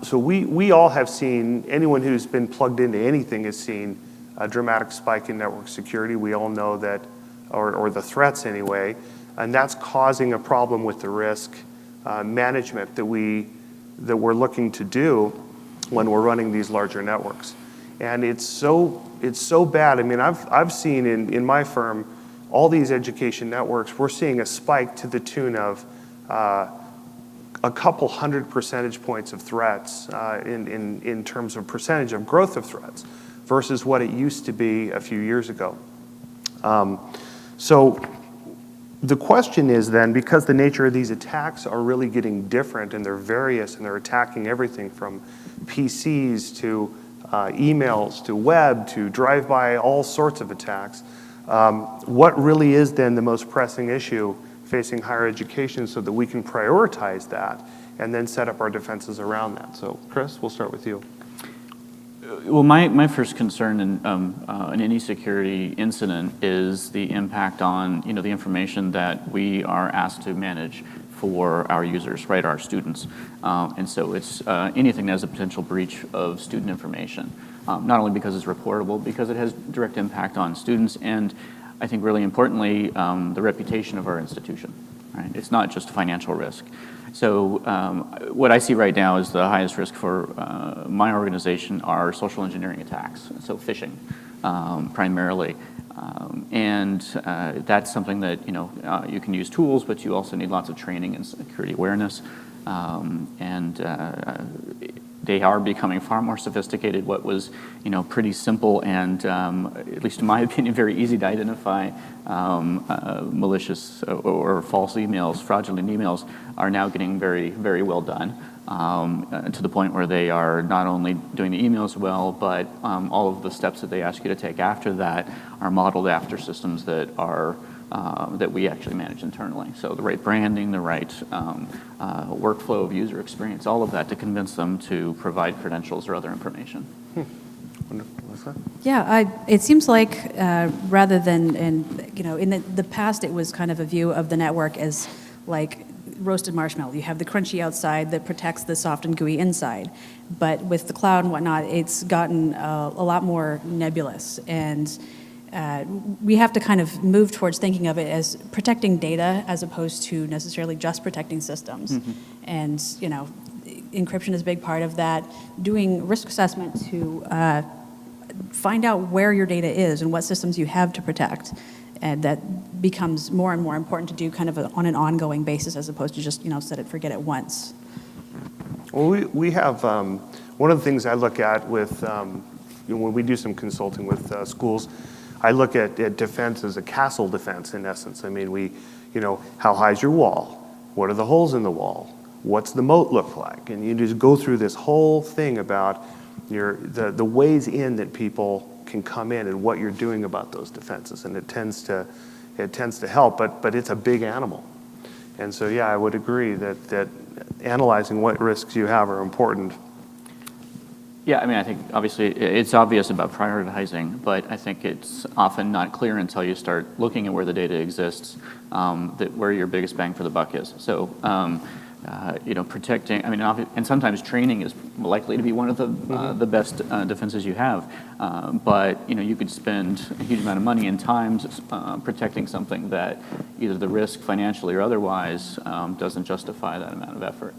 So we all have seen, anyone who's been plugged into anything has seen a dramatic spike in network security. We all know that, or the threats anyway, and that's causing a problem with the risk management that we're looking to do when we're running these larger networks. And it's so bad. I mean, I've seen in my firm, all these education networks, we're seeing a spike to the tune of a couple hundred percentage points of threats in terms of percentage of growth of threats versus what it used to be a few years ago. So the question is then, because the nature of these attacks are really getting different and they're various and they're attacking everything from PCs to emails to web to drive-by, all sorts of attacks, what really is then the most pressing issue facing higher education so that we can prioritize that and then set up our defenses around that? So Chris, we'll start with you. Well, my first concern in any security incident is the impact on the information that we are asked to manage for our users, right, our students. And so it's anything that has a potential breach of student information, not only because it's reportable, because it has direct impact on students and I think really importantly, the reputation of our institution, right? It's not just financial risk. So what I see right now is the highest risk for my organization are social engineering attacks, so phishing primarily. And that's something that you can use tools, but you also need lots of training and security awareness. They are becoming far more sophisticated. What was pretty simple and at least in my opinion very easy to identify malicious or false emails, fraudulent emails, are now getting very, very well done to the point where they are not only doing the emails well, but all of the steps that they ask you to take after that are modeled after systems that are that we actually manage internally. So the right branding, the right workflow of user experience, all of that to convince them to provide credentials or other information. Wonderful. Lysa? Yeah, it seems like rather than, in the past it was kind of a view of the network as like roasted marshmallow. You have the crunchy outside that protects the soft and gooey inside. But with the cloud and whatnot, it's gotten a lot more nebulous. And we have to kind of move towards thinking of it as protecting data as opposed to necessarily just protecting systems. Mm-hmm. And, encryption is a big part of that. Doing risk assessment to find out where your data is and what systems you have to protect. And that becomes more and more important to do kind of on an ongoing basis as opposed to just, set it, forget it once. Well, we have, one of the things I look at with, when we do some consulting with schools, I look at defense as a castle defense in essence. I mean, how high's your wall? What are the holes in the wall? What's the moat look like? And you just go through this whole thing about the ways in that people can come in and what you're doing about those defenses, and it tends to help, but it's a big animal. And so yeah, I would agree that analyzing what risks you have are important. Yeah, I mean, I think obviously it's obvious about prioritizing, but I think it's often not clear until you start looking at where the data exists, that where your biggest bang for the buck is. So, protecting, I mean, and sometimes training is likely to be one of the best defenses you have. But, you could spend a huge amount of money and time protecting something that either the risk financially or otherwise doesn't justify that amount of effort.